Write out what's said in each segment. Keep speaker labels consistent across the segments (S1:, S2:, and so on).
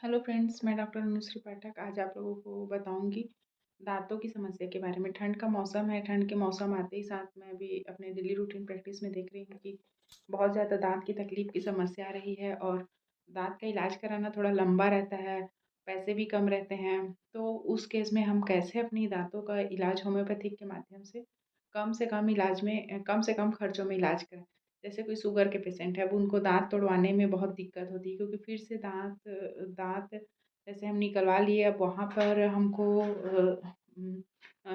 S1: Hello friends, मैं doctor Anushree पाठक आज आप लोगों को बताऊंगी दांतों की समस्या के बारे में। ठंड का मौसम है। ठंड के मौसम आते ही साथ मैं भी अपने डेली रूटीन प्रैक्टिस में देख रही हूँ कि बहुत ज़्यादा दांत की तकलीफ की समस्या आ रही है और दांत का इलाज कराना थोड़ा लंबा रहता है, पैसे भी कम रहते हैं। तो उस केस में हम कैसे अपनी दांतों का इलाज होम्योपैथिक के माध्यम से कम इलाज में कम से कम खर्चों में इलाज करें। जैसे कोई शुगर के पेशेंट है, अब उनको दाँत तुड़वाने में बहुत दिक्कत होती है क्योंकि फिर से दाँत दाँत जैसे हम निकलवा लिए, अब वहाँ पर हमको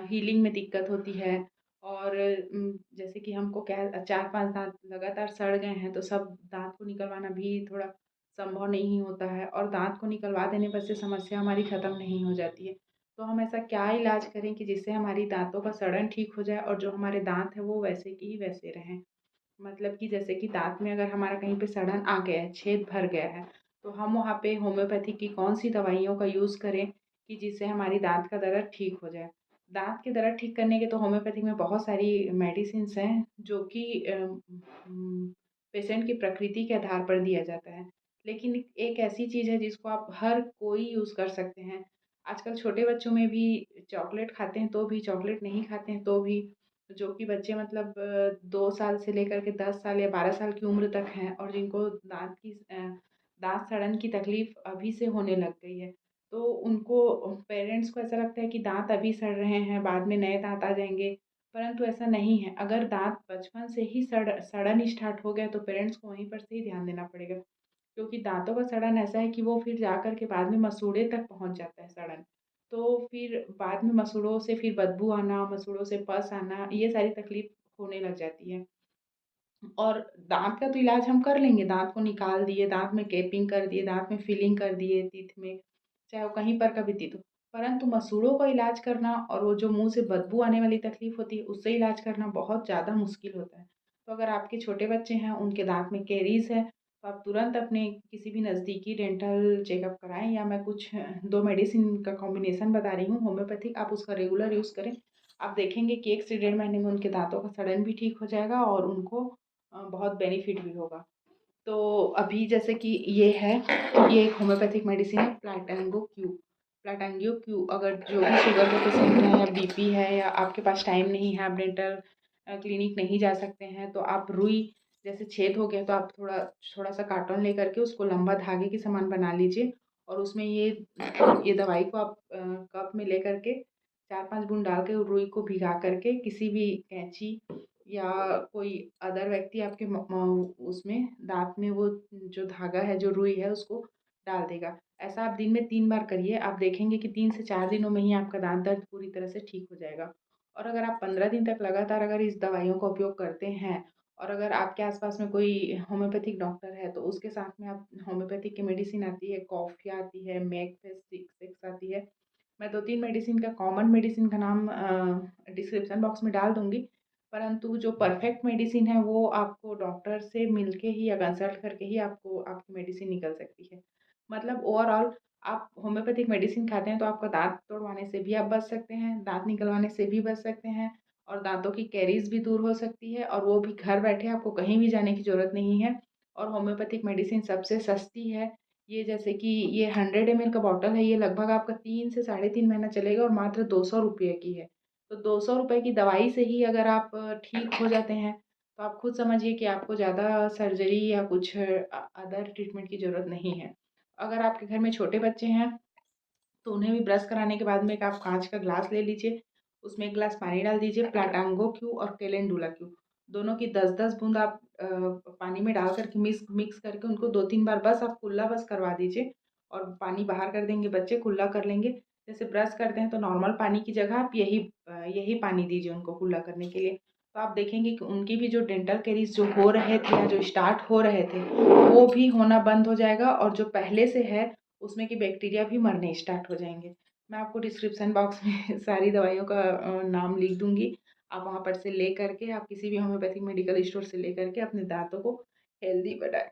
S1: हीलिंग में दिक्कत होती है। और जैसे कि हमको क्या 4-5 दाँत लगातार सड़ गए हैं, तो सब दाँत को निकलवाना भी थोड़ा संभव नहीं होता है और दाँत को निकलवा देने पर से समस्या हमारी ख़त्म नहीं हो जाती है। तो हम ऐसा क्या इलाज करें कि जिससे हमारी दाँतों का सड़न ठीक हो जाए और जो हमारे दाँत हैं वो वैसे की वैसे रहें। मतलब कि जैसे कि दाँत में अगर हमारा कहीं पे सड़न आ गया है, छेद भर गया है, तो हम वहाँ पे होम्योपैथिक की कौन-सी दवाइयों का यूज़ करें कि जिससे हमारी दाँत का दर्द ठीक हो जाए। दाँत के दर्द ठीक करने के तो होम्योपैथिक में बहुत सारी मेडिसिन्स हैं जो कि पेशेंट की प्रकृति के आधार पर दिया जाता है। लेकिन एक ऐसी चीज़ है जिसको आप हर कोई यूज़ कर सकते हैं। आजकल छोटे बच्चों में भी चॉकलेट खाते हैं तो भी, चॉकलेट नहीं खाते हैं तो भी, जो कि बच्चे मतलब 2 साल से लेकर के 10 साल या 12 साल की उम्र तक हैं और जिनको दाँत सड़न की तकलीफ़ अभी से होने लग गई है। तो उनको पेरेंट्स को ऐसा लगता है कि दाँत अभी सड़ रहे हैं, बाद में नए दाँत आ जाएँगे, परंतु ऐसा नहीं है। अगर दाँत बचपन से ही सड़न स्टार्ट हो गया तो पेरेंट्स को वहीं पर से ही ध्यान देना पड़ेगा। क्योंकि दाँतों का सड़न ऐसा है कि वो फिर जाकर के बाद में मसूड़े तक पहुँच जाता है सड़न। तो फिर बाद में मसूड़ों से फिर बदबू आना, मसूड़ों से पस आना, ये सारी तकलीफ़ होने लग जाती है। और दाँत का तो इलाज हम कर लेंगे, दाँत को निकाल दिए, दाँत में कैपिंग कर दिए, दाँत में फिलिंग कर दिए टीथ में, चाहे वो कहीं पर का भी टीथ हो। परंतु मसूड़ों का इलाज करना और वो जो मुँह से बदबू आने वाली तकलीफ़ होती है, उससे इलाज करना बहुत ज़्यादा मुश्किल होता है। तो अगर आपके छोटे बच्चे हैं, उनके दाँत में कैरीज़ है, तो आप तुरंत अपने किसी भी नज़दीकी डेंटल चेकअप कराएँ या मैं कुछ 2 मेडिसिन का कॉम्बिनेशन बता रही हूँ होम्योपैथिक, आप उसका रेगुलर यूज़ करें। आप देखेंगे कि 1 से डेढ़ महीने में उनके दाँतों का सड़न भी ठीक हो जाएगा और उनको बहुत बेनिफिट भी होगा। तो अभी जैसे कि ये एक होम्योपैथिक मेडिसिन है प्लाटेंगो क्यू। प्लाटेंगियो क्यू अगर जो भी शुगर के पेशेंट हैं या बीपी है या आपके पास टाइम नहीं है, आप डेंटल क्लिनिक नहीं जा सकते हैं, तो आप रुई जैसे छेद हो गया तो आप थोड़ा-सा कार्टन लेकर के उसको लंबा धागे के समान बना लीजिए और उसमें ये दवाई को आप कप में लेकर के 4-5 बूँद डाल के रुई को भिगा कर के किसी भी कैंची या कोई अदर व्यक्ति आपके उसमें दाँत में वो जो धागा है, जो रुई है उसको डाल देगा। ऐसा आप दिन में 3 बार करिए, आप देखेंगे कि 3 से 4 दिनों में ही आपका दाँत दर्द पूरी तरह से ठीक हो जाएगा। और अगर आप 15 दिन तक लगातार अगर इस दवाइयों का उपयोग करते हैं और अगर आपके आस-पास में कोई होम्योपैथिक डॉक्टर है, तो उसके साथ में आप होम्योपैथिक की मेडिसिन आती है, कॉफ़िया आती है, मैकफेस्ट 6 आती है। मैं 2-3 मेडिसिन का कॉमन मेडिसिन का नाम डिस्क्रिप्शन बॉक्स में डाल दूँगी। परंतु जो परफेक्ट मेडिसिन है वो आपको डॉक्टर से मिलके ही या कंसल्ट करके ही आपको आपकी मेडिसिन निकल सकती है। मतलब ओवरऑल आप होम्योपैथिक मेडिसिन खाते हैं तो आपका दाँत तुड़वाने से भी आप बच सकते हैं, दाँत निकलवाने से भी बच सकते हैं और दाँतों की कैरीज़ भी दूर हो सकती है और वो भी घर बैठे, आपको कहीं भी जाने की ज़रूरत नहीं है। और होम्योपैथिक मेडिसिन सबसे सस्ती है। ये जैसे कि ये 100 ml का बॉटल है, ये लगभग आपका 3 से साढ़े 3 महीना चलेगा और मात्र ₹200 की है। तो ₹200 की दवाई से ही अगर आप ठीक हो जाते हैं, तो आप खुद समझिए कि आपको ज़्यादा सर्जरी या कुछ अदर ट्रीटमेंट की ज़रूरत नहीं है। अगर आपके घर में छोटे बच्चे हैं, तो उन्हें भी ब्रश कराने के बाद में एक आप काँच का ग्लास ले लीजिए, उसमें 1 ग्लास पानी डाल दीजिए, प्लाटांगो क्यू और कैलेंडुला क्यू, दोनों की 10-10 बूँद आप पानी में डाल कर के मिक्स मिक्स करके उनको 2-3 बार बस आप कुल्ला बस करवा दीजिए और पानी बाहर कर देंगे बच्चे, कुल्ला कर लेंगे। जैसे ब्रश करते हैं तो नॉर्मल पानी की जगह आप यही पानी दीजिए उनको कुल्ला करने के लिए। तो आप देखेंगे कि उनकी भी जो डेंटल कैरीज़ जो हो रहे थे या जो स्टार्ट हो रहे थे, वो भी होना बंद हो जाएगा और जो पहले से है उसमें की बैक्टीरिया भी मरने स्टार्ट हो जाएँगे। मैं आपको डिस्क्रिप्शन बॉक्स में सारी दवाइयों का नाम लिख दूँगी। आप वहाँ पर से ले कर के आप किसी भी होम्योपैथिक मेडिकल स्टोर से लेकर के अपने दाँतों को हेल्दी बनाएँ।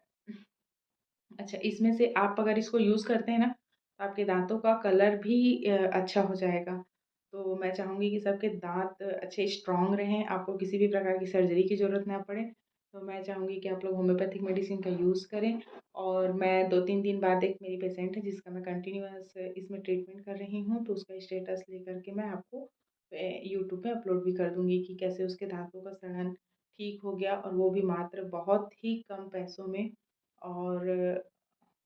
S1: अच्छा, इसमें से आप अगर इसको यूज़ करते हैं ना, तो आपके दाँतों का कलर भी अच्छा हो जाएगा। तो मैं चाहूँगी कि सबके दाँत अच्छे स्ट्रॉन्ग रहें, आपको किसी भी प्रकार की सर्जरी की ज़रूरत ना पड़े। तो मैं चाहूँगी कि आप लोग होम्योपैथिक मेडिसिन का यूज़ करें। और मैं 2-3 दिन बाद, एक मेरी पेशेंट है जिसका मैं कंटिन्यूअस इसमें ट्रीटमेंट कर रही हूँ, तो उसका स्टेटस लेकर के मैं आपको यूट्यूब पे अपलोड भी कर दूँगी कि कैसे उसके दाँतों का सड़न ठीक हो गया, और वो भी मात्र बहुत ही कम पैसों में। और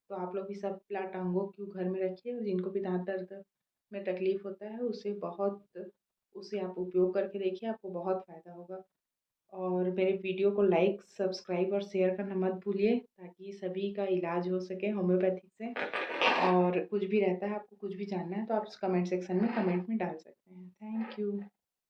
S1: तो आप लोग भी सब टांगों क्यों घर में रखिए, और जिनको भी दाँत दर्द में तकलीफ़ होता है उसे आप उपयोग करके देखिए, आपको बहुत फ़ायदा होगा। और मेरे वीडियो को लाइक, सब्सक्राइब और शेयर करना मत भूलिए, ताकि सभी का इलाज हो सके होम्योपैथिक से। और कुछ भी रहता है, आपको कुछ भी जानना है, तो आप कमेंट सेक्शन में कमेंट में डाल सकते हैं। Thank you.